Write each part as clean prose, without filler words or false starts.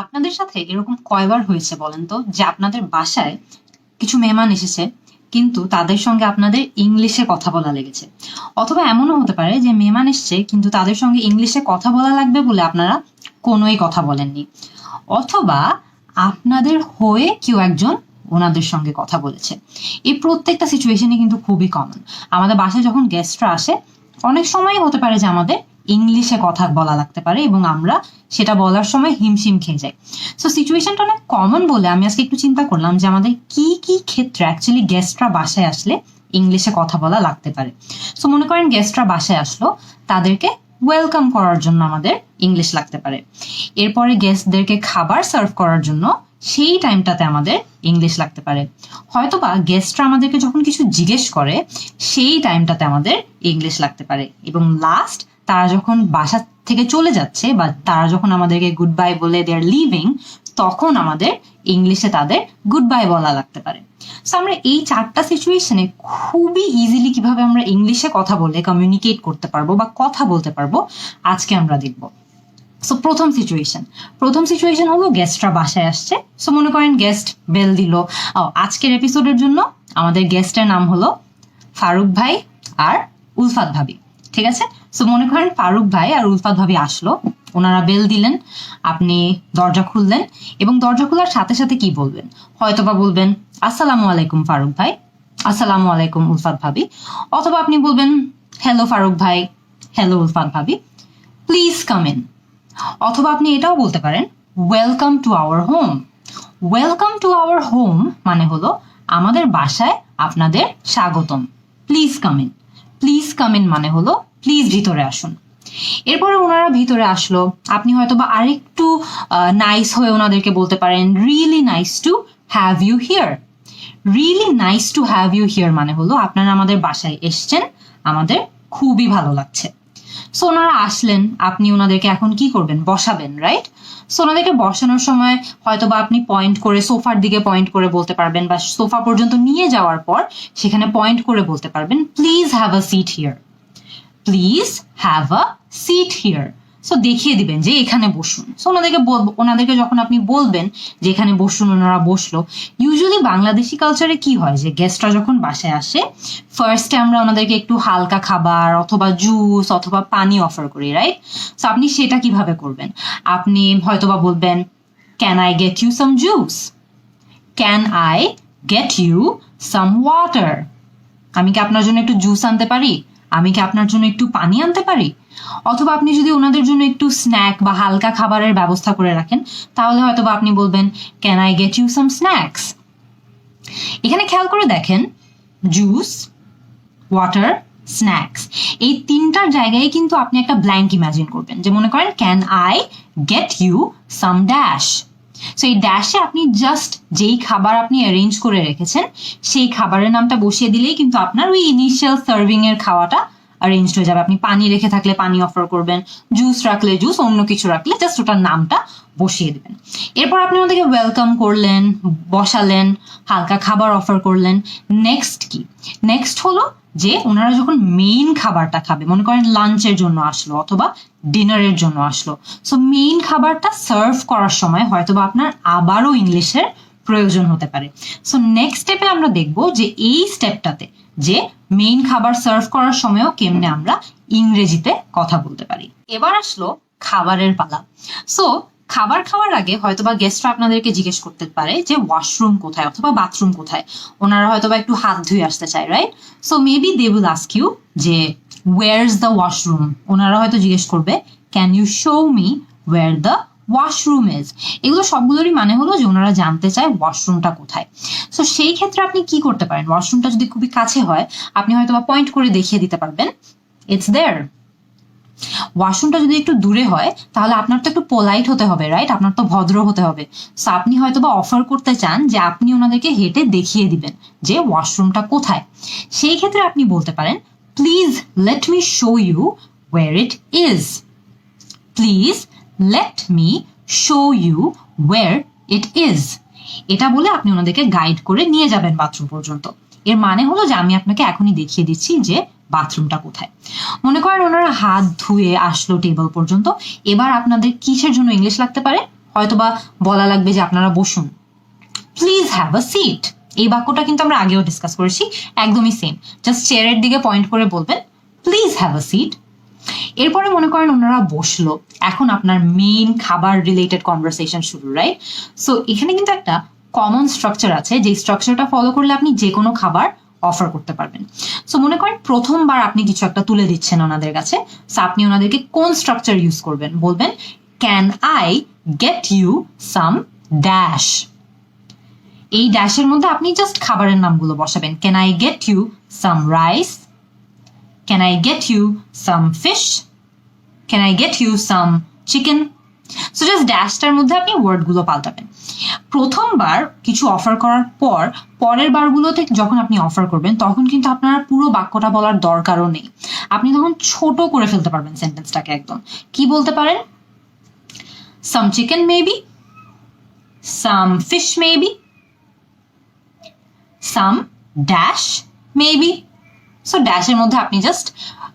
আপনাদের সাথে এরকম কয়বার হয়েছে বলেন তো যে আপনাদের বাসায় কিছু মেহমান এসেছে কিন্তু তাদের সঙ্গে আপনাদের ইংলিশে কথা বলা লেগেছে, অথবা এমনও হতে পারে যে মেহমান এসছে কিন্তু তাদের সঙ্গে ইংলিশে কথা বলা লাগবে বলে আপনারা কোনোই কথা বলেননি, অথবা আপনাদের হয়ে কেউ একজন ওনাদের সঙ্গে কথা বলেছে। এই প্রত্যেকটা সিচুয়েশনে কিন্তু খুবই কমন। আমাদের বাসায় যখন গেস্টরা আসে অনেক সময় হতে পারে যে আমাদের ইংলিশে কথা বলা লাগতে পারে এবং আমরা সেটা বলার সময় হিমশিম খেয়ে যাই। সো সিচুয়েশনটা অনেক কমন বলে আমি আজকে একটু চিন্তা করলাম যে আমাদের কি কি ক্ষেত্রে অ্যাকচুয়ালি গেস্টরা বাসায় আসলে ইংলিশে কথা বলা লাগতে পারে। সো মনে করেন গেস্টরা বাসায় আসলো, তাদেরকে ওয়েলকাম করার জন্য আমাদের ইংলিশ লাগতে পারে। এরপরে গেস্টদেরকে খাবার সার্ভ করার জন্য সেই টাইমটাতে আমাদের ইংলিশ লাগতে পারে। হয়তোবা গেস্টরা আমাদেরকে যখন কিছু জিজ্ঞেস করে সেই টাইমটাতে আমাদের ইংলিশ লাগতে পারে। এবং লাস্ট তারা যখন বাসা থেকে চলে যাচ্ছে বা তারা যখন আমাদেরকে গুড বাই বলে দে আর লিভিং, তখন আমাদের ইংলিশে তাদের গুড বাই বলা লাগতে পারে। সো আমরা এই চারটা সিচুয়েশনে খুবই ইজিলি কিভাবে আমরা ইংলিশে কথা বলে কমিউনিকেট করতে পারবো বা কথা বলতে পারবো আজকে আমরা দেখবো। সো প্রথম সিচুয়েশন হলো গেস্টরা বাসায় আসছে। সো মনে করেন গেস্ট বেল দিল। আজকের এপিসোডের জন্য আমাদের গেস্টের নাম হলো ফারুক ভাই আর উলফাত ভাবি, ঠিক আছে? সো মনে করেন ফারুক ভাই আর উলফাত ভাবি আসলো, ওনারা বেল দিলেন, আপনি দরজা খুললেন এবং দরজা খোলার সাথে সাথে কি বলবেন? হয়তোবা বলবেন আসসালামু আলাইকুম ফারুক ভাই, আসসালামু আলাইকুম উলফাত ভাবি, অথবা আপনি বলবেন হ্যালো ফারুক ভাই, হ্যালো উলফাত ভাবি, প্লিজ কাম ইন। অথবা আপনি এটাও বলতে পারেন welcome to our home. Welcome to our home মানে হলো আমাদের বাসায় আপনাদের স্বাগতম। Please come in, please come in মানে হলো প্লিজ ভিতরে আসুন। এরপরে ওনারা ভিতরে আসলো, আপনি হয়তো বা আরেকটু নাইস হয়ে ওনাদেরকে বলতে পারেন really nice to have you here. Really nice to have you here মানে হলো আপনারা আমাদের বাসায় এসছেন, আমাদের খুবই ভালো লাগছে। সো ওনারা আসলেন, আপনি ওনাদেরকে এখন কি করবেন? বসাবেন, রাইট? সো ওনাদেরকে বসানোর সময় হয়তো বা আপনি পয়েন্ট করে সোফার দিকে পয়েন্ট করে বলতে পারবেন, বা সোফা পর্যন্ত নিয়ে যাওয়ার পর সেখানে পয়েন্ট করে বলতে পারবেন please have a sit here, please have a sit here. So দেখিয়ে দিবেন যে এখানে বসুন। সো ওনাদেরকে যখন আপনি বলবেন যে এখানে বসুন, ওনারা বসলো। ইউজুয়ালি বাংলাদেশি কালচারে কি হয় যে গেস্টরা যখন বাসায় আসে ফার্স্টে আমরা ওনাদেরকে একটু হালকা খাবার অথবা জুস অথবা পানি অফার করি, রাইট? সো আপনি সেটা কিভাবে করবেন? আপনি হয়তোবা বলবেন can I get you some juice, can I get you some water. আমি কি আপনার জন্য একটু জুস আনতে পারি? আমি কি আপনার জন্য একটু পানি আনতে পারি? অথবা আপনি যদি ওনাদের জন্য একটু স্ন্যাক বা হালকা খাবারের ব্যবস্থা করে রাখেন তাহলে হয়তো বা আপনি বলবেন can I get you some snacks. এখানে খেয়াল করে দেখেন জুস, ওয়াটার, স্ন্যাক্স, এই তিনটার জায়গায় কিন্তু আপনি একটা ব্ল্যাঙ্ক ইমাজিন করবেন, যে মনে করেন can I get you some dash. So এই ড্যাশে আপনি জাস্ট যেই খাবার আপনি অ্যারেঞ্জ করে রেখেছেন সেই খাবারের নামটা বসিয়ে দিলেই কিন্তু আপনার ওই ইনিশিয়াল সার্ভিং এর খাওয়াটা অ্যারেঞ্জ হয়ে যাবে। আপনি পানি রেখে থাকলে পানি অফার করবেন, জুস রাখলে জুস, অন্য কিছু রাখলে জাস্ট ওটার নামটা বসিয়ে দেবেন। এরপর আপনি ওদেরকে ওয়েলকাম করলেন, বসালেন, হালকা খাবার অফার করলেন। নেক্সট কি? নেক্সট হলো যে ওনারা যখন মেইন খাবারটা খাবে, মনে করেন লাঞ্চের জন্য আসলো অথবা ডিনারের জন্য আসলো, সো মেইন খাবারটা সার্ভ করার সময় হয়তোবা আপনার আবারও ইংলিশের প্রয়োজন হতে পারে। সো নেক্সট স্টেপে আমরা দেখবো যে এই স্টেপটাতে যে মেইন খাবার সার্ভ করার সময়ও কেমনে আমরা ইংরেজিতে কথা বলতে পারি। এবার আসলো খাবারের পালা। সো খাবার খাওয়ার আগে হয়তোবা গেস্টরা আপনাদেরকে জিজ্ঞেস করতে পারে যে ওয়াশরুম কোথায় অথবা বাথরুম কোথায়। ওনারা হয়তোবা একটু হাত ধুয়ে আসতে চায়, right? So maybe they will ask you যে ওয়ার ইজ দ্য ওয়াশরুম। ওনারা হয়তো জিজ্ঞেস করবে can you show me where the washroom is. এগুলো সবগুলোরই মানে হলো যে ওনারা জানতে চায় ওয়াশরুমটা কোথায়। সো সেই ক্ষেত্রে আপনি কি করতে পারেন? ওয়াশরুমটা যদি খুবই কাছে হয় আপনি হয়তোবা পয়েন্ট করে দেখিয়ে দিতে পারবেন ইটস দেয়ার। ওয়াশরুমটা যদি একটু দূরে হয় তাহলে আপনার তো একটু পোলাইট হতে হবে, রাইট? আপনার তো ভদ্র হতে হবে। সো আপনি হয়তো বা অফার করতে চান যে আপনি ওনাদেরকে হেঁটে দেখিয়ে দিবেন যে ওয়াশরুমটা কোথায়। সেই ক্ষেত্রে আপনি বলতে পারেন please let me show you where it is, please let me show you where it is. এটা বলে আপনি ওনাদেরকে গাইড করে নিয়ে যাবেন বাথরুম পর্যন্ত। এর মানে হলো যে আমি আপনাকে এখনই দেখিয়ে দিচ্ছি যে বাথরুমটা কোথায়। মনে করেন ওনারা হাত ধুয়ে আসলো টেবিল পর্যন্ত, এবার আপনাদের কিসের জন্য ইংলিশ লাগতে পারে? হয়তোবা বলা লাগবে যে আপনারা বসুন, প্লিজ হ্যাভ আ সিট। এই বাক্যটা কিন্তু আমরা আগেও ডিসকাস করেছি, একদমই সেম। জাস্ট চেয়ারের দিকে পয়েন্ট করে বলবেন প্লিজ হ্যাভ আ সিট। এরপরে মনে করেন ওনারা বসলো, এখন আপনার মেইন খাবার রিলেটেড কনভারসেশন শুরু, রাইট? সো এখানে কিন্তু একটা কমন স্ট্রাকচার আছে, যে স্ট্রাকচারটা ফলো করলে আপনি যে কোনো খাবার অফার করতে পারবেন। সো মনে করেন প্রথমবার আপনি কিছু একটা তুলে দিচ্ছেন ওনাদের কাছে, সো আপনি ওনাদেরকে কোন স্ট্রাকচার ইউজ করবেন? বলবেন can I get you some dash. এই ড্যাশের মধ্যে আপনি জাস্ট খাবারের নামগুলো বসাবেন। Can I get you some rice, can I get you some fish, can I get you some chicken. So just ড্যাশটার মধ্যে আপনি ওয়ার্ডগুলো পাল্টাবেন। প্রথমবার কিছু অফার করার পর পরের বারগুলোতে যখন আপনি অফার করবেন তখন কিন্তু আপনার পুরো বাক্যটা বলার দরকারও নেই, আপনি তখন ছোট করে ফেলতে পারবেন সেন্টেন্সটাকে একদম। কি বলতে পারেন? সাম চিকেন মেবি, সাম ফিশ মেবি, সাম ড্যাশ মেবি। সো ড্যাশের মধ্যে আপনি জাস্ট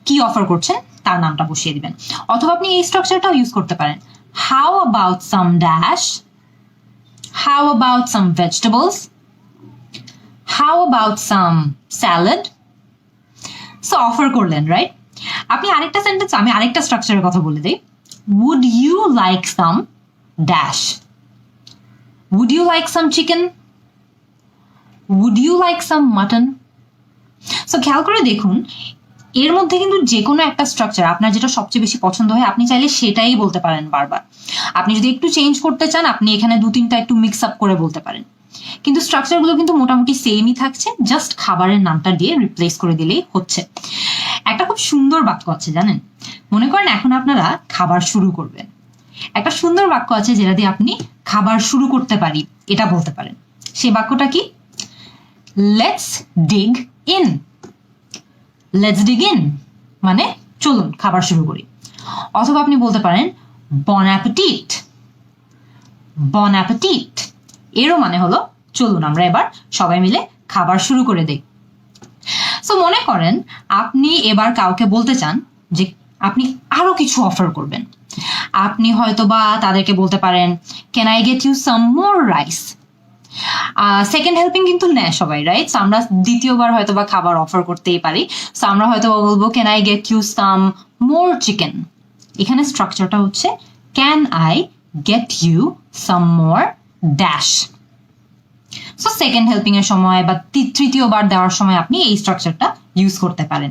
কি অফার করছেন তার নামটা বসিয়ে দিবেন। অথবা আপনি এই স্ট্রাকচারটাও ইউজ করতে পারেন, how about some dash, how about some vegetables, how about some salad. So offer করলেন, রাইট? আপনি আরেকটা সেন্টেন্স, আমি আরেকটা স্ট্রাকচারের কথা বলে দিই, would you like some dash, would you like some chicken, would you like some mutton? So খেয়াল করে দেখুন এর মধ্যে কিন্তু যে কোনো একটা স্ট্রাকচার আপনার যেটা সবচেয়ে বেশি পছন্দ হয় আপনি চাইলে সেটাই বলতে পারেন বারবার। আপনি যদি একটু চেঞ্জ করতে চান আপনি এখানে 2-3টা একটু মিক্স আপ করে বলতে পারেন, কিন্তু স্ট্রাকচারগুলো কিন্তু মোটামুটি সেমই থাকছে, জাস্ট খাবারের নামটা দিয়ে রিপ্লেস করে দিলেই হচ্ছে। একটা খুব সুন্দর বাক্য আছে জানেন, মনে করেন এখন আপনারা খাবার শুরু করবেন, একটা সুন্দর বাক্য আছে যেটা দিয়ে আপনি খাবার শুরু করতে পারি এটা বলতে পারেন। সেই বাক্যটা কি? Let's dig in. Let's dig in মানে চলুন খাবার শুরু করি। অথবা আপনি বলতে পারেন বন অ্যাপেটিট, বন অ্যাপেটিট। এরও মানে হলো চলুন আমরা এবার সবাই মিলে খাবার শুরু করে দেই। সো মনে করেন আপনি এবার কাউকে বলতে চান যে আপনি আরো কিছু অফার করবেন, আপনি হয়তোবা তাদেরকে বলতে পারেন can I get you some more rice. Second helping কিন্তু নেয় সবাই, রাইট? সো আমরা দ্বিতীয়বার হয়তো বা খাবার অফার করতেই পারি। সো আমরা হয়তো বলবো can I get you some more chicken. এখানে স্ট্রাকচারটা হচ্ছে can I get you some more dash. So second helping এর সময় বা তৃতীয়বার দেওয়ার সময় আপনি এই স্ট্রাকচারটা ইউজ করতে পারেন।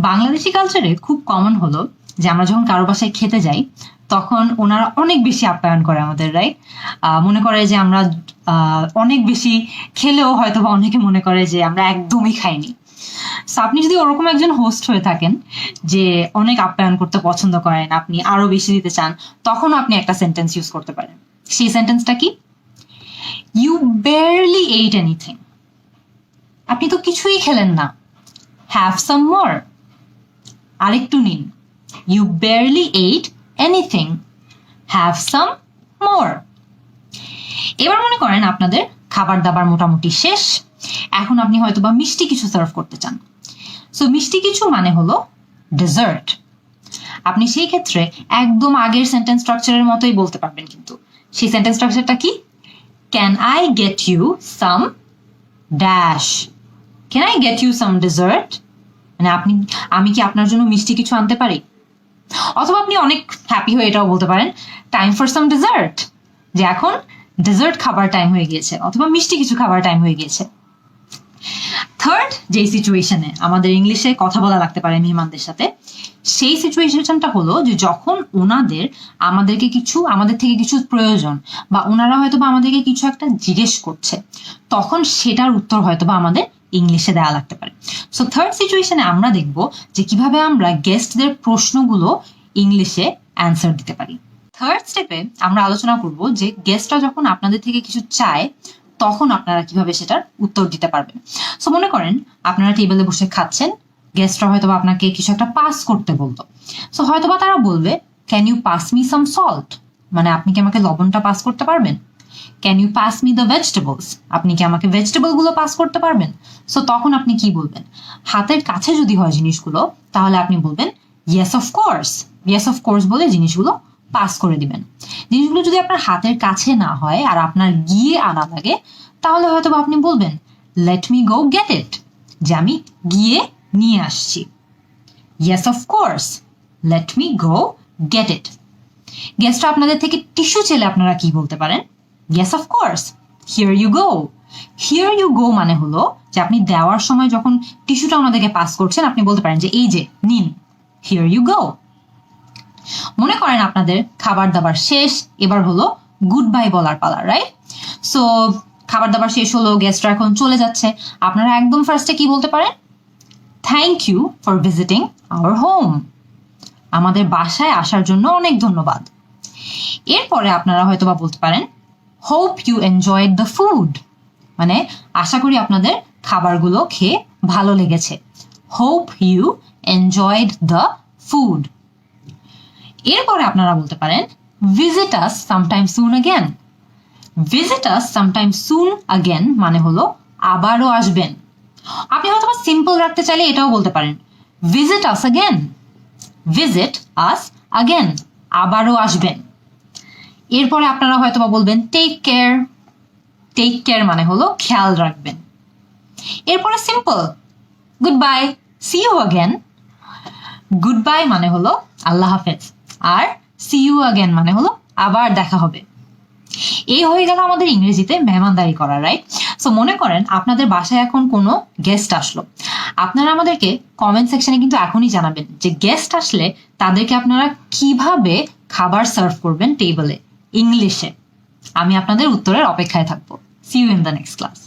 বাংলাদেশি কালচারে খুব কমন হলো যে আমরা যখন কারো বাসায় খেতে যাই তখন ওনারা অনেক বেশি আপ্যায়ন করে আমাদের, রাইট? মনে করে যে আমরা অনেক বেশি খেলেও হয়তো বা অনেকে মনে করে যে আমরা একদমই খাইনি। সো আপনি যদি ওরকম একজন হোস্ট হয়ে থাকেন যে অনেক আপ্যায়ন করতে পছন্দ করেন, আপনি আরো বেশি দিতে চান, তখনও আপনি একটা সেন্টেন্স ইউজ করতে পারেন। সেই সেন্টেন্সটা কি? You barely ate anything. আপনি তো কিছুই খেলেন না। হ্যাভ সাম মোর, আরেকটু নিন। You barely ate anything, have some more. এবার মনে করেন আপনাদের খাবার দাবার মোটামুটি শেষ, এখন আপনি হয়তো বা মিষ্টি কিছু সার্ভ করতে চান। সো মিষ্টি কিছু মানে হলো ডেজার্ট। আপনি সেই ক্ষেত্রে একদম আগের সেন্টেন্স স্ট্রাকচারের মতোই বলতে পারবেন, কিন্তু সেই সেন্টেন্স স্ট্রাকচারটা কি? Can I get you some dash, can I get you some dessert মানে আমি কি আপনার জন্য মিষ্টি কিছু আনতে পারি? অথবা আপনি অনেক হ্যাপি হয়ে এটাও বলতে পারেন টাইম ফর সাম ডেজার্ট, যে এখন ডেজার্ট খাবার টাইম হয়ে গিয়েছে, অথবা মিষ্টি কিছু খাবার টাইম হয়ে গিয়েছে। থার্ড যে সিচুয়েশনে আমাদের ইংলিশে কথা বলা লাগতে পারে মেহমানদের সাথে, সেই সিচুয়েশনটা হলো যে যখন আমাদের থেকে কিছু প্রয়োজন বা ওনারা হয়তো বা আমাদেরকে কিছু একটা জিজ্ঞেস করছে, তখন সেটার উত্তর হয়তো বা আমাদের ইংলিশে দেওয়া লাগতে পারে। সো থার্ড সিচুয়েশনে আমরা দেখব যে কিভাবে আমরা গেস্টদের প্রশ্নগুলো ইংলিশে অ্যান্সার দিতে পারি। থার্ড স্টেপে আমরা আলোচনা করব যে গেস্টরা যখন আপনাদের থেকে কিছু চায় তখন আপনারা কিভাবে সেটার উত্তর দিতে পারবেন। সো মনে করেন আপনারা টেবিলে বসে খাচ্ছেন, গেস্টরা হয়তো আপনাকে কিছু একটা পাস করতে বলতো। সো হয়তোবা তারা বলবে can you pass me some salt, মানে আপনি কি আমাকে লবণটা পাস করতে পারবেন? Can you pass me the vegetables, আপনি কি আমাকে ভেজিটেবল গুলো পাস করতে পারবেন? সো তখন আপনি কি বলবেন? হাতের কাছে যদি হয় জিনিসগুলো তাহলে আপনি বলবেন yes of course, yes of course বলে জিনিসগুলো পাস করে দিবেন। জিনিসগুলো যদি আপনার হাতের কাছে না হয় আর আপনার গিয়ে আনা লাগে, তাহলে হয়তো আপনি বলবেন let me go get it, যে আমি গিয়ে নিয়ে আসছি। Yes of course, let me go get it. গেস্টরা আপনাদের থেকে টিস্যু চেলে আপনারা কি বলতে পারেন? Yes of course, here you go. Here you go মানে হলো যে আপনি দেওয়ার সময় যখন টিস্যুটা ওনাদেরকে পাস করছেন, আপনি বলতে পারেন যে এই যে নিন, হিয়ার ইউ গো। মনে করেন আপনাদের খাবার দাবার শেষ, এবার হলো গুড বাই বলার পালা, রাইট? সো খাবার দাবার শেষ হলো, গেস্টরা এখন চলে যাচ্ছে, আপনারা একদম ফার্স্টে কি বলতে পারেন? Thank you for visiting our home. আমাদের বাসায় আসার জন্য অনেক ধন্যবাদ। এরপরে আপনারা হয়তো বা বলতে পারেন hope you enjoyed the food, মানে আশা করি আপনাদের খাবারগুলো খেয়ে ভালো লেগেছে। Hope you enjoyed the food. এরপরে আপনারা বলতে পারেন visit us sometime soon again. Visit us sometime soon again মানে হলো আবারও আসবেন। আপনি হয়তো সিম্পল রাখতে চাইলে এটাও বলতে পারেন ভিজিট আস অ্যাগেন। ভিজিট আস অ্যাগেন, আবারও আসবেন। এরপরে আপনারা হয়তো বলবেন টেক কেয়ার। টেক কেয়ার মানে হলো খেয়াল রাখবেন। এরপরে simple goodbye, see you again. Goodbye মানে হলো আল্লাহ হাফেজ, আর সি ইউ অ্যাগেন মানে হলো আবার দেখা হবে। এই হয়ে গেল আমাদের ইংরেজিতে মেহমানদারি করা, রাইট? সো মনে করেন আপনাদের বাসায় এখন কোনো গেস্ট আসলো, আপনারা আমাদেরকে কমেন্ট সেকশনে কিন্তু এখনই জানাবেন যে গেস্ট আসলে তাদেরকে আপনারা কিভাবে খাবার সার্ভ করবেন টেবিলে ইংলিশে। আমি আপনাদের উত্তরের অপেক্ষায় থাকবো। See you in the next class.